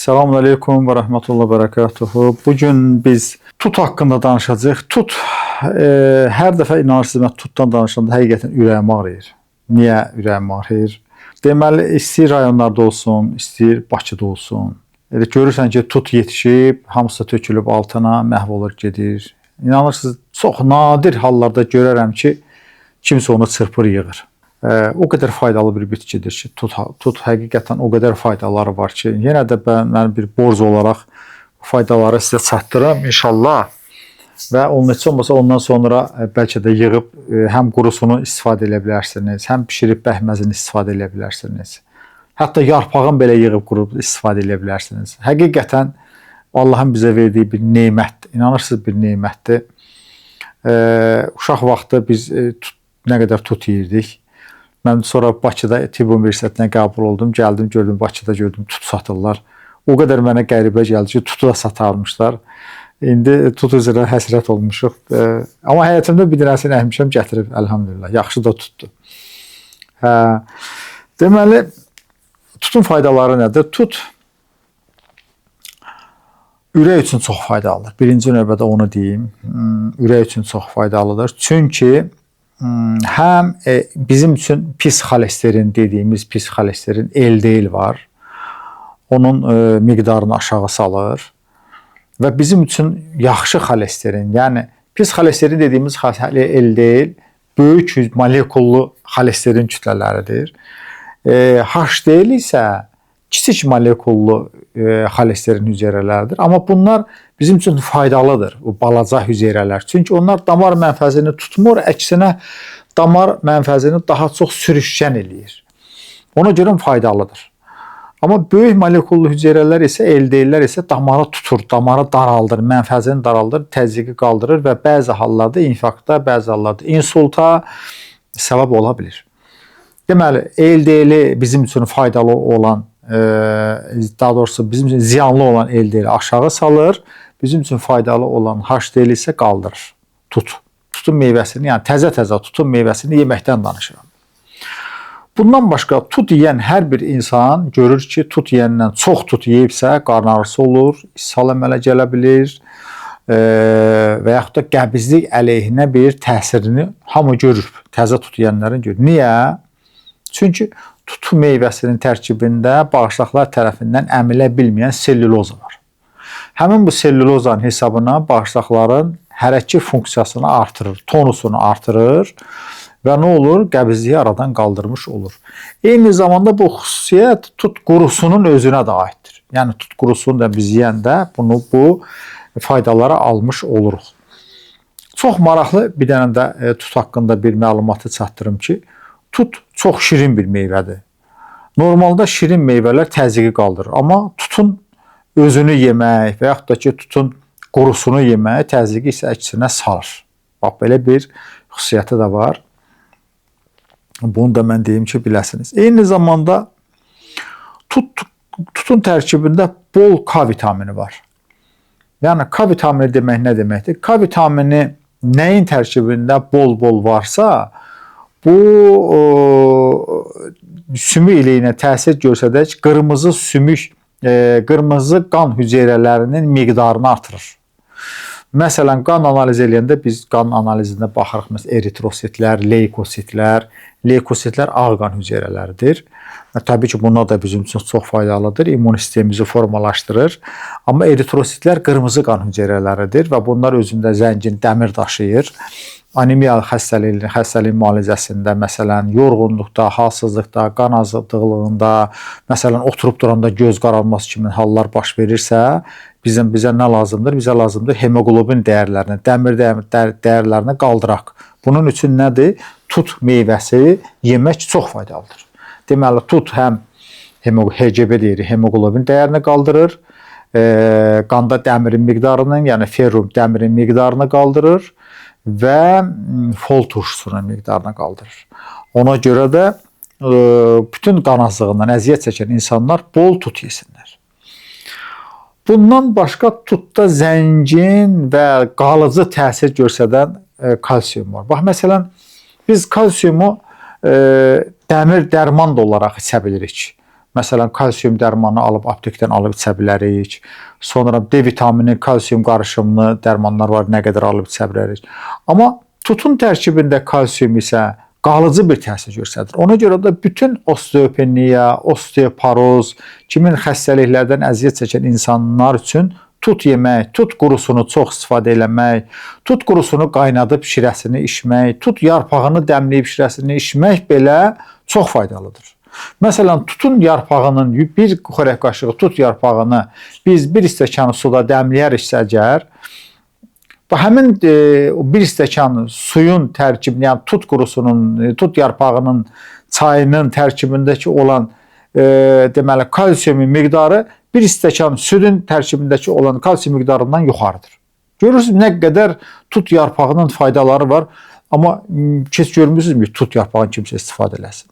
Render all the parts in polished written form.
Selamun Aleyküm ve Rahmetullah Berekatuhu. Bugün biz tut hakkında danışacağıq. Tut, hər dəfə inanırsınız, mən tutdan danışanda həqiqətən ürəyim ağrıyır. Niyə ürəyim ağrıyır? Deməli, istəyir rayonlarda olsun, istəyir Bakıda olsun. Elə görürsən ki, tut yetişib, hamısı tökülüb altına, məhv olur, gedir. İnanırsınız, çox nadir hallarda görərəm ki, kimsə onu çırpır, yığır. O qədər faydalı bir bitkidir ki, tut həqiqətən o qədər faydaları var ki, yenə də mən bir borc olaraq faydaları sizə çatdırım inşallah və onun heç olmasa ondan sonra bəlkə də yığıb həm qurusunu istifadə edə bilərsiniz, həm bişirib bəhməzini istifadə edə bilərsiniz. Hətta yarpağın belə yığıb qurub istifadə edə bilərsiniz. Həqiqətən Allahın bizə verdiyi bir nemətdir. İnanırsınız, bir nemətdir. Uşaq vaxtı biz nə qədər tut yeyirdik. Mən sonra Bakıda Tibb Universitetinə qəbul oldum. Gəldim, gördüm, Bakıda gördüm, tut satırlar. O qədər mənə qəribə gəldi ki, tutu da satarmışlar. İndi tut üzrə həsrət olmuşuq. Amma həyatımda bir dənəsini əhmişəm, gətirib, əlhamdülillah. Yaxşı da tutdu. Deməli, tutun faydaları nədir? Tut ürək üçün çox faydalıdır. Birinci növbədə onu deyim. Ürək üçün çox faydalıdır. Çünki həm bizim üçün pis xolesterin dediyimiz pis xolesterin LDL var. Onun miqdarını aşağı salır. Və bizim üçün yaxşı xolesterin, yəni pis xolesterin dediyimiz LDL böyük molekullu xolesterin kütlələridir. HDL isə kiçik molekullu xolesterin hüceyrələridir. Amma bunlar bizim üçün faydalıdır, o balaca hüceyrələr. Çünki onlar damar mənfəzini tutmur, əksinə damar mənfəzini daha çox sürüşkən eləyir. Ona görə faydalıdır. Amma böyük molekullu hüceyrələr isə, LDL-lər isə damarı tutur, damarı daraldır, mənfəzini daraldır, təzyiqi qaldırır və bəzi hallarda infarkta, bəzi hallarda insulta səbəb ola bilir. Deməli, LDL bizim üçün faydalı olan, daha doğrusu bizim üçün ziyanlı olan LDL aşağı salır, bizim üçün faydalı olan HDL isə qaldırır. Tutun meyvəsini, yəni təzə tutun meyvəsini yeməkdən danışıram. Bundan başqa tut yeyən hər bir insan görür ki, tut yeyəndən çox tut yeyibsə qarın ağrısı olur, ishal əmələ gələ bilir və yaxud da qəbizlik əleyhinə bir təsirini hamı görür, təzə tut yeyənlərin görür. Niyə? Çünki tut meyvəsinin tərkibində bağırsaqlar tərəfindən əmilə bilməyən selluloza var. Həmin bu sellulozanın hesabına bağırsaqların hərəkət funksiyasını artırır, tonusunu artırır və nə olur? Qəbizliyi aradan qaldırmış olur. Eyni zamanda bu xüsusiyyət tut qurusunun özünə də aiddir. Yəni tut qurusunu da biz yeyəndə bu faydaları almış oluruq. Çox maraqlı bir dənə də tut haqqında bir məlumatı çatdırım ki, tut çox şirin bir meyvədir. Normalda şirin meyvələr təzyiqi qaldırır. Amma tutun özünü yemək və yaxud da ki, tutun qurusunu yemək təzyiqi isə əksinə salır. Bax, belə bir xüsusiyyəti də var. Bunu da mən deyim ki, biləsiniz. Eyni zamanda tutun tərkibində bol K vitamini var. Yəni, K vitamini demək nə deməkdir? K vitamini nəyin tərkibində bol varsa, bu sümük iliyinə təsir göstərək qırmızı sümük, qırmızı qan hüceyrələrinin miqdarını artırır. Məsələn, qan analiz eləyəndə biz qan analizində baxırıq. Məsələn, eritrositlər, leykositlər. Leykositlər ağ qan hüceyrələridir. Təbii ki, bunlar da bizim üçün çox faydalıdır. İmmun sistemimizi formalaşdırır. Amma eritrositlər qırmızı qan hüceyrələridir və bunlar özündə zəngin dəmir daşıyır. Anemiya xəstəliyin müalicəsində, məsələn, yorğunluqda, halsızlıqda, qan azlığında, məsələn, oturub duranda göz qaralması kimi hallar baş verirsə, bizə nə lazımdır? Bizə lazımdır hemoqlobin dəyərlərini, dəmir dəyərlərini qaldıraq. Bunun üçün nədir? Tut meyvəsi yemək çox faydalıdır. Deməli, tut həm HCG deyirik, hemoqlobin dəyərini qaldırır, qanda dəmirin miqdarını, yəni ferrum dəmirin miqdarını qaldırır və fol turşusunun miqdarını qaldırır. Ona görə də bütün qan azlığından əziyyət çəkən insanlar bol tut yesinlər. Bundan başqa tutda zəngin və qalıcı təsir göstərən kalsiyum var. Bax, məsələn, biz kalsiyumu dəmir dərman da olaraq içə bilirik. Məsələn, kalsium dərmanı alıb aptekdən alıb içə bilərik. Sonra D vitamini, kalsium qarışımlı dərmanlar var, nə qədər alıb içə bilərik. Amma tutun tərkibində kalsium isə qalıcı bir təsir göstərir. Ona görə də bütün osteopeniya, osteoporoz, kimin xəstəliklərdən əziyyət çəkən insanlar üçün tut yemək, tut qurusunu çox istifadə eləmək, tut qurusunu qaynadıb şirəsini içmək, tut yarpağını dəmləyib şirəsini içmək belə çox faydalıdır. Məsələn, tutun yarpağının bir xörək qaşığı tut yarpağını biz bir stəkan suda dəmləyəriksə əgər, həmin bir stəkan suyun tərkibini, yəni tut qurusunun, tut yarpağının, çayının tərkibindəki olan deməli kalsiumun miqdarı bir stəkan südün tərkibindəki olan kalsium miqdarından yuxarıdır. Görürsünüz nə qədər tut yarpağının faydaları var, amma heç görmürsünüz ki, tut yarpağını kimsə istifadə eləsin.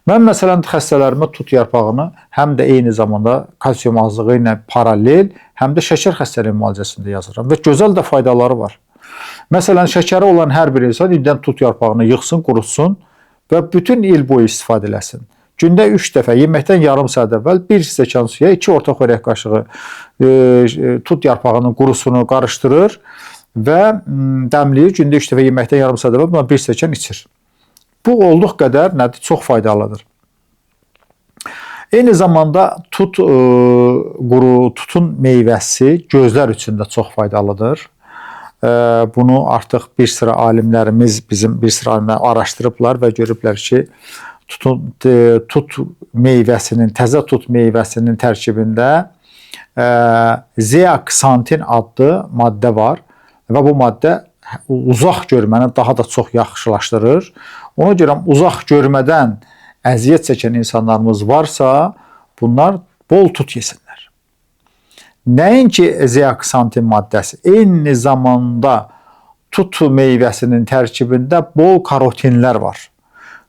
Mən məsələn xəstələrimə tut yarpağını həm də eyni zamanda kalsium azlığı ilə paralel, həm də şəkər xəstəliyi müalicəsində yazıram və gözəl də faydaları var. Məsələn, şəkəri olan hər bir insan ildən tut yarpağını yığsın, qurutsun və bütün il boyu istifadə eləsin. Gündə 3 dəfə, yeməkdən yarım saat əvvəl 1 stəkan suya 2 orta xörək qaşığı tut yarpağının qurusunu qarışdırır və dəmləyir. Gündə 3 dəfə yeməkdən yarım saat əvvəl buna 1 stəkan içir. Bu olduq qədər nədir? Çox faydalıdır. Eyni zamanda tutun meyvəsi gözlər üçün də çox faydalıdır. Bunu artıq bir sıra alimlərimiz, bizim bir sıra alimlər araşdırıblar və görüblər ki, tut meyvəsinin, təzə tut meyvəsinin tərkibində zeaksantin adlı maddə var və bu maddə uzaq görməni daha da çox yaxşılaşdırır. Ona görə uzaq görmədən əziyyət çəkən insanlarımız varsa, bunlar bol tut yesinlər. Nəinki zeaksantin maddəsi, eyni zamanda tut meyvəsinin tərkibində bol karotinlər var.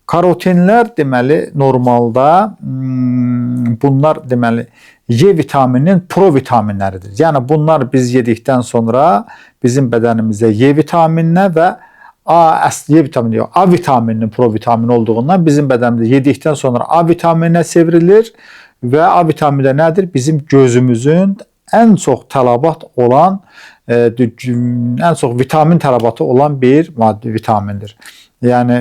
Karotinlər deməli normalda bunlar deməli Y vitamininin provitaminləridir. Yəni bunlar biz yedikdən sonra bizim bədənimizdə Y vitamininə və Y vitamini yox, A vitamininin provitamini olduğundan bizim bədənimizdə yedikdən sonra A vitamininə çevrilir və A vitamini də nədir? Bizim gözümüzün ən çox tələbat olan, ən çox vitamin tələbatı olan bir maddi vitamindir. Yəni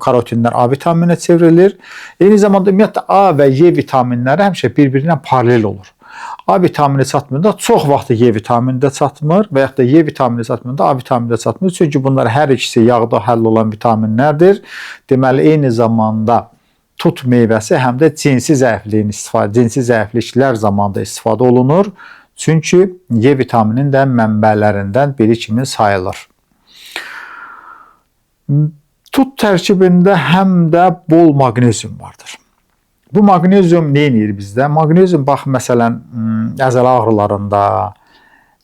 karotinlər A vitamininə çevrilir. Eyni zamanda ümumiyyətlə A və Y vitaminləri həmişə bir-birinə paralel olur. A vitamini çatmırda çox vaxt Y vitamini də çatmır və yaxud da Y vitamini çatmırda A vitamini də çatmır. Çünki bunlar hər ikisi yağda həll olan vitaminlərdir. Deməli eyni zamanda tut meyvəsi həm də cinsi zəifliklər zamanında istifadə olunur. Çünki Y vitamininin də mənbələrindən biri kimi sayılır. Tut tərkibində həm də bol maqnezium vardır. Bu maqnezium nə edir bizdə? Maqnezium bax məsələn əzələ ağrılarında,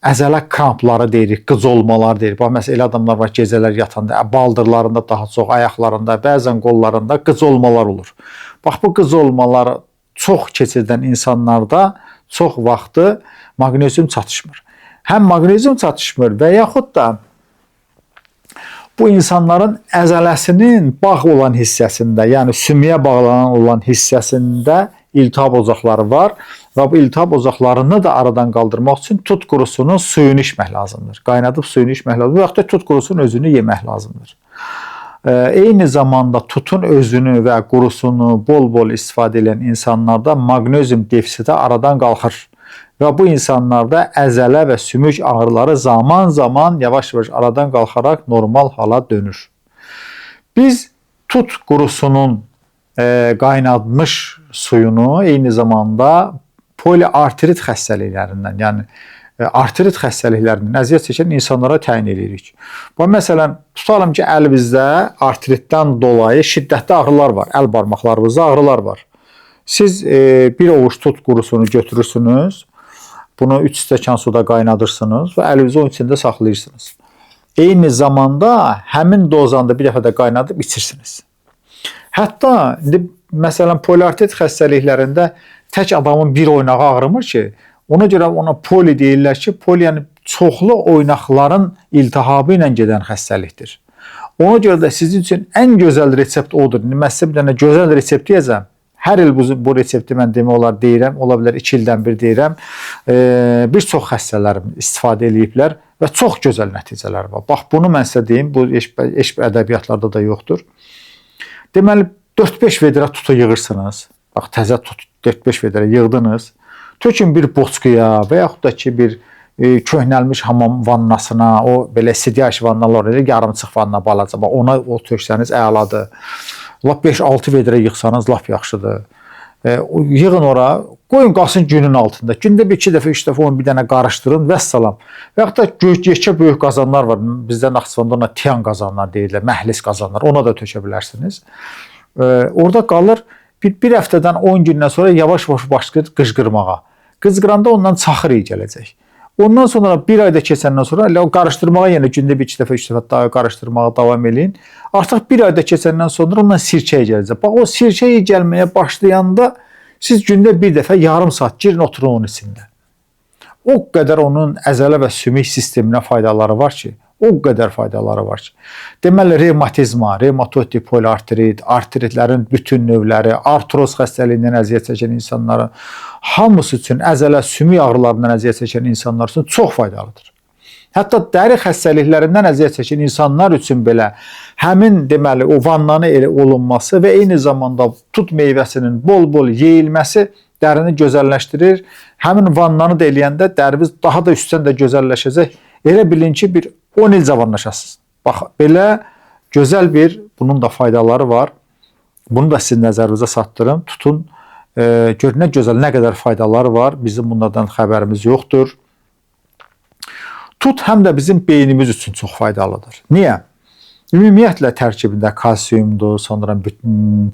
əzələ krampları deyirik, qıcolmalar deyirik. Bax məsələn elə adamlar var gecələr yatanda baldırlarında daha çox, ayaqlarında, bəzən qollarında qıcolmalar olur. Bax bu qıcolmalar çox keçirdən insanlarda çox vaxtı maqnezium çatışmır. Həm maqnezium çatışmır və yaxud da bu insanların əzələsinin bağ olan hissəsində, yəni sümüyə bağlanan olan hissəsində iltihab ocaqları var və bu iltihab ocaqlarını da aradan qaldırmaq üçün tut qurusunun suyunu içmək lazımdır. Qaynadıb suyunu içmək lazımdır. Və yaxud da tut qurusunun özünü yemək lazımdır. Eyni zamanda tutun özünü və qurusunu bol-bol istifadə edən insanlarda maqnezium defisiti aradan qalxır. Və bu insanlarda əzələ və sümük ağrıları zaman-zaman yavaş-yavaş aradan qalxaraq normal hala dönür. Biz tut qurusunun qaynadmış suyunu eyni zamanda poliartrit xəstəliklərindən, yəni artrit xəstəliklərindən əziyyət çəkən insanlara təyin edirik. Bu məsələn, tutalım ki, əlimizdə artritdən dolayı şiddətli ağrılar var, əl barmaqlarımızda ağrılar var. Siz bir ovuc tut qurusunu götürürsünüz, bunu 3 stəkan suda qaynadırsınız və əlinizi onun içində saxlayırsınız. Eyni zamanda həmin dozanda bir dəfə də qaynadıb içirsiniz. Hətta məsələn poliartrit xəstəliklərində tək adamın bir oynağı ağrımır ki, ona görə ona poli deyirlər ki, poli yəni çoxlu oynaqların iltihabı ilə gedən xəstəlikdir. Ona görə də sizin üçün ən gözəl resept odur. Mən sizə bir dənə gözəl resept deyəcəm. Hər il bu resepti mən demək olar deyirəm, ola bilər 2 ildən bir deyirəm. Bir çox xəstələrim istifadə ediblər və çox gözəl nəticələr var. Bax, bunu mən sizə deyim, bu eşq ədəbiyyatlarda da yoxdur. Deməli, 4-5 vedrə tutu yığırsınız. Bax, təzə tut 4-5 vedrə yığdınız. Tökün bir boçkuya və yaxud da ki, bir köhnəlmiş hamam vannasına, o belə sidiyaş vannalar elə yarımçıq vanna balaca, ona o töksəniz əladır. Lap 5-6 vedrə yığsanız lap yaxşıdır. Yığın ora, qoyun qalsın günün altında. Gündə 2 dəfə, 3 dəfə onu bir dənə qarışdırın, vəssalam. Və yaxud da yekə böyük qazanlar var. Bizdə Naxçıvanda ona tiyan qazanlar deyirlər, məhlis qazanlar. Ona da tökə bilərsiniz. Orada qalır, bir həftədən 10 gündən sonra yavaş-yavaş başlayır qıcqırmağa. Qıcqıranda ondan çaxır iyi gələcək. Ondan sonra bir ayda keçəndən sonra qarışdırmağa yenə gündə 2 dəfə, 3 dəfə daha qarışdırmağa davam eləyin. Artıq bir ayda keçəndən sonra ondan sirkəyə gələcək. Bax, o sirkəyə gəlməyə başlayanda siz gündə bir dəfə yarım saat girin, oturun onun içində. O qədər onun əzələ və sümük sisteminə faydaları var ki, o qədər faydaları var ki. Deməli, revmatizma, revmatoid poliartrit, artritlərin bütün növləri, artroz xəstəliyindən əziyyət çəkən insanların hamısı üçün, əzələ sümük ağrılarından əziyyət çəkən insanlar üçün çox faydalıdır. Hətta dəri xəstəliklərindən əziyyət çəkən insanlar üçün belə həmin deməli o vannanı elə olunması və eyni zamanda tut meyvəsinin bol-bol yeyilməsi dərini gözəlləşdirir. Həmin vannanı da eləyəndə dəriniz daha da üstdən də gözəlləşəcək. Elə bilin ki, bir 10 il cavanlaşasınız. Bax, belə gözəl bir, bunun da faydaları var. Bunu da sizin nəzərinizə satdırım. Tutun, gör nə gözəl, nə qədər faydaları var. Bizim bunlardan xəbərimiz yoxdur. Tut həm də bizim beynimiz üçün çox faydalıdır. Niyə? Ümumiyyətlə tərkibində kalsiumdur, sonra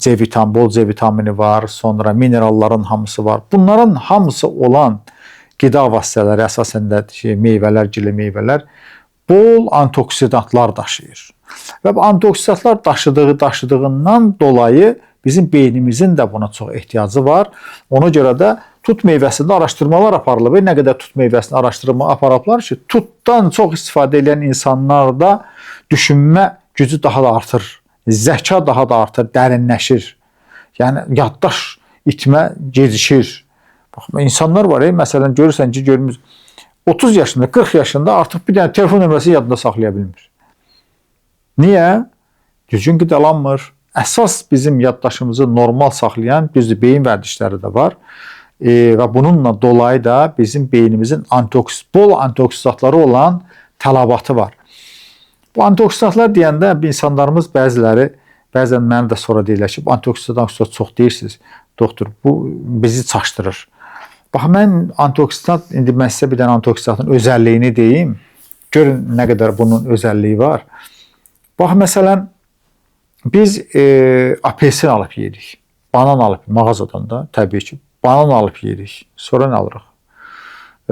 C vitamini, bol C vitamini var, sonra mineralların hamısı var. Bunların hamısı olan qida vasitələri, əsasən də meyvələr, gili meyvələr bol antioksidantlar daşıyır. Və bu antioksidantlar daşıdığından dolayı bizim beynimizin də buna çox ehtiyacı var. Ona görə də tut meyvəsində araşdırmalar aparılıb. Nə qədər tut meyvəsində araşdırma aparıblar ki, tutdan çox istifadə edən insanlarda düşünmə gücü daha da artır, zəka daha da artır, dərinləşir. Yəni, yaddaş itmə gecikir. Bax, insanlar var, məsələn, görürsən ki, 30 yaşında, 40 yaşında artıq bir dənə telefon nömrəsi yadında saxlaya bilmir. Niyə? Düzgün qidalanmır. Əsas bizim yaddaşımızı normal saxlayan düzdür, beyin vərdişləri də var. Və bununla dolayı da bizim beynimizin bol antioksidantları olan tələbatı var. Bu antioksidantlar deyəndə insanlarımız bəziləri, bəzən mənə də sonra deyirlər ki, antioksidant çox deyirsiniz, doktor, bu bizi çaşdırır. Bax, mən antioksidant, indi mən sizə bir dənə antioksidantın özəlliyini deyim. Görün nə qədər bunun özəlliyi var. Bax, məsələn, biz apelsin alıb yeyirik. Banan alıb mağazadan da, təbii ki, banan alıb yeyirik. Sonra nə alırıq?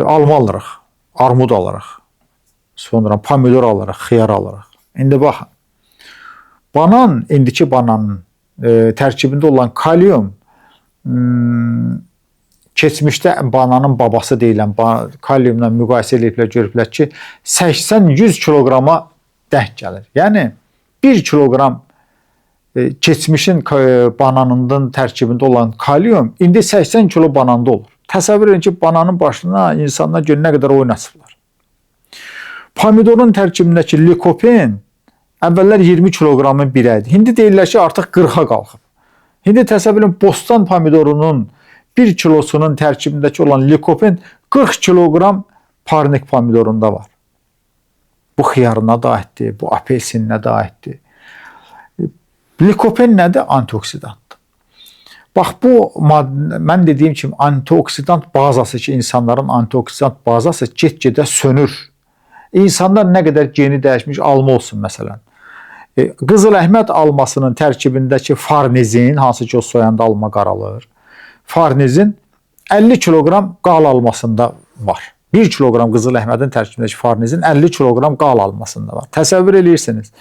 Alma alırıq, armud alırıq. Sonra pomidor alırıq, xiyar alırıq. İndi baxın, indiki bananın tərkibində olan kalium, keçmişdə bananın babası deyilən kaliumla müqayisə ediblər, görüblər ki, 80-100 kiloqrama denk gəlir. Yəni, 1 kiloqram keçmişin bananının tərkibində olan kalium indi 80 kilo bananda olur. Təsəvvür edin ki, bananın başına insanlar görə nə qədər oynasırlar. Pomidorun tərkibindəki likopen əvvəllər 20 kiloqramın birəydi. İndi deyirlər ki, artıq 40-a qalxıb. İndi təsəvvür edin, bostan pomidorunun 1 kilosunun tərkibindəki olan likopen 40 kiloqram parnik pomidorunda var. Bu xiyarına da aiddir, bu apelsininə də aiddir. Likopen nədir? Antioksidantdır. Bax, bu mən dediyim kimi antioksidant bazası ki, insanların antioksidant bazası get-gedə sönür. İnsanlar nə qədər geni dəyişmiş alma olsun, məsələn. Qızıl əhməd almasının tərkibindəki farnezin, hansı ki, o soyanda alma qaralır, farnezin 50 kiloqram qal almasında var. 1 kiloqram qızıl əhmədin tərkibindəki farnezin 50 kiloqram qal almasında var. Təsəvvür edirsiniz.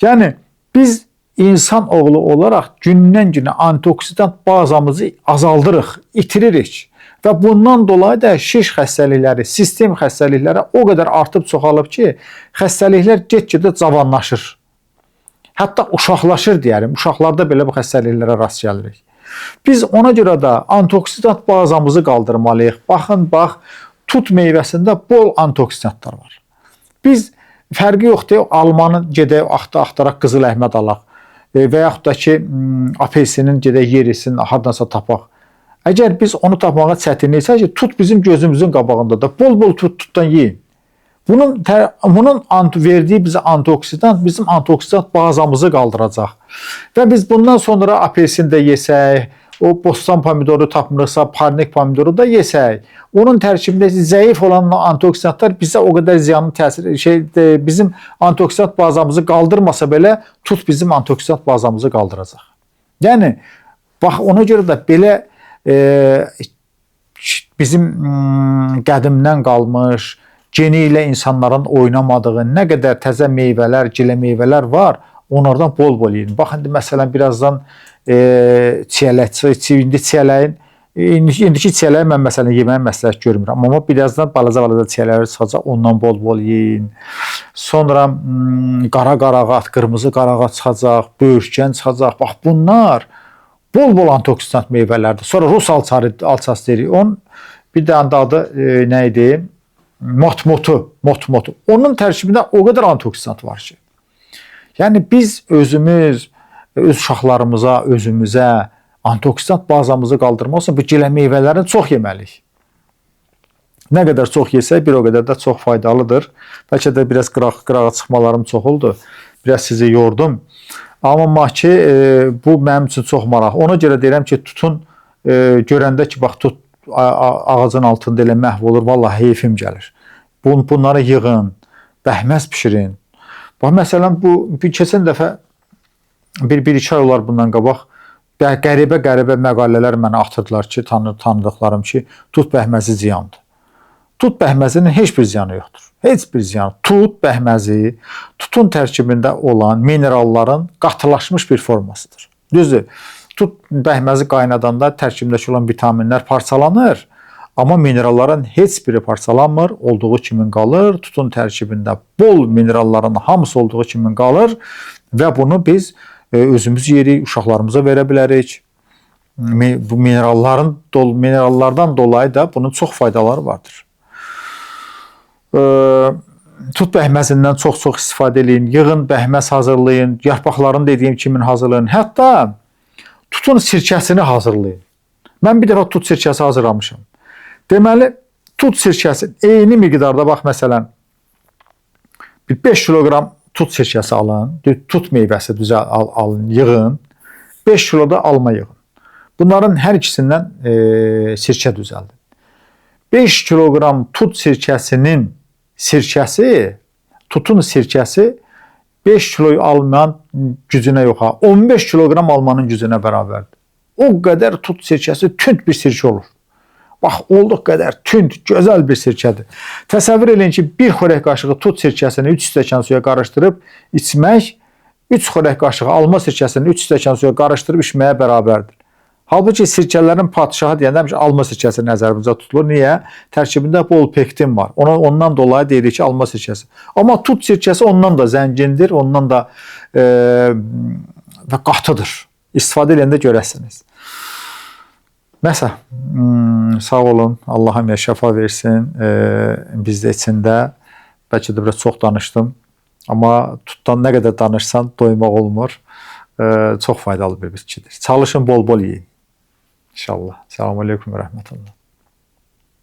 Yəni, biz insan oğlu olaraq gündən-günə antioksidant bazamızı azaldırıq, itiririk. Və bundan dolayı da şiş xəstəlikləri, sistem xəstəlikləri o qədər artıb çoxalıb ki, xəstəliklər get-gedə cavanlaşır. Hətta uşaqlaşır deyərim. Uşaqlarda belə bu xəstəliklərə rast gəlirik. Biz ona görə də antioksidant bazamızı qaldırmalıyıq. Baxın, bax, tut meyvəsində bol antioksidantlar var. Biz fərqi yoxdur, almanı gedək axtaraq qızıl əhməd alaq və yaxud da ki, apelsinin gedək yerisin, hardansa tapaq. Əgər biz onu tapmağa çətinliksə ki, tut bizim gözümüzün qabağında da bol-bol tutdan yeyin. Bunun verdiyi bizə antioksidant bizim antioksidant bazamızı qaldıracaq. Və biz bundan sonra apelsin də yesək, o bostan pomidoru tapmırıqsa, parnik pomidoru da yesək, onun tərkibində zəif olan antioksidantlar bizə o qədər ziyanlı təsir, bizim antioksidant bazamızı qaldırmasa belə, tut bizim antioksidant bazamızı qaldıracaq. Yəni, bax, ona görə də belə bizim qədimdən qalmış, geni ilə insanların oynamadığı nə qədər təzə meyvələr, gilə meyvələr var, onlardan bol-bol yiyin. Bax, indi məsələn, birazdan indiki çiyələyi mən məsələn yeməyə məsləhət görmürəm. Amma birazdan balaca çiyələri çıxacaq, ondan bol-bol yiyin. Sonra qara qarağat, qırmızı qarağat çıxacaq, böyürtkən çıxacaq. Bax, bunlar bol-bol antioksidant meyvələrdir. Sonra Rus alçası deyirik. Onun bir dənə də adı nə idi? Motmotu. Onun tərkibində o qədər antioksidant var ki. Yəni biz özümüz, öz uşaqlarımıza, özümüzə antioksidant bazamızı qaldırmaq üçün bu gilə meyvələrini çox yeməliyik. Nə qədər çox yesək, bir o qədər də çox faydalıdır. Bəlkə də biraz qırağa çıxmalarım çox oldu. Biraz sizi yordum. Amma ki, bu mənim üçün çox maraq. Ona görə deyirəm ki, tutun, görəndə ki, bax, tut ağacın altında elə məhv olur, vallahi heyfim gəlir. Bunları yığın, bəhməz pişirin. Bax, məsələn, keçən dəfə bir-iki ay olar bundan qabaq, qəribə məqalələr mənə atırdılar ki, tanıdıqlarım ki, tut bəhməzi ziyandır. Tut bəhməzinin heç bir ziyanı yoxdur. Heç bir ziyanı. Tut bəhməzi, tutun tərkibində olan mineralların qatılaşmış bir formasıdır. Düzdür, tut bəhməzi qaynadanda tərkibindəki olan vitaminlər parçalanır, amma mineralların heç biri parçalanmır, olduğu kimi qalır. Tutun tərkibində bol mineralların hamısı olduğu kimi qalır və bunu biz özümüz yeyirik, uşaqlarımıza verə bilərik. Bu minerallardan dolayı da bunun çox faydaları vardır. Tut bəhməzindən çox-çox istifadə edin, yığın bəhməz hazırlayın, yarpaqlarını dediyim kimi hazırlayın. Hətta tutun sirkəsini hazırlayın. Mən bir dəfə tut sirkəsi hazırlamışam. Deməli, tut sirkəsi eyni miqdarda, bax, məsələn, 5 kiloqram tut sirkəsi alın, tut meyvəsi alın, yığın, 5 kilo da alma yığın. Bunların hər ikisindən sirkə düzəldin. 5 kiloqram tut sirkəsinin tutun sirkəsi 5 kiloyu almanın gücünə yox, 15 kiloqram almanın gücünə bərabərdir. O qədər tut sirkəsi tünd bir sirkə olur. Bax, olduq qədər tünd, gözəl bir sirkədir. Təsəvvür edin ki, bir xörək qaşığı tut sirkəsini 3 stəkan suya qarışdırıb içmək, 3 xörək qaşığı alma sirkəsini 3 stəkan suya qarışdırıb içməyə bərabərdir. Halbuki sirkələrin padşahı deyəndə həmişə alma sirkəsi nəzərimizdə tutulur. Niyə? Tərkibində bol pektin var. Ondan dolayı deyirik ki, alma sirkəsi. Amma tut sirkəsi ondan da zəngindir, ondan da qatıdır. İstifadə edəndə görəsiniz. Nəsə, sağ olun, Allah hamıya şəfa versin, biz də içində. Bəlkə də biraz çox danışdım. Amma tutdan nə qədər danışsan doymaq olmur. Çox faydalı bir bitkidir. Çalışın, bol-bol yiyin. İnşallah. Selamun aleyküm və rəhmətullah.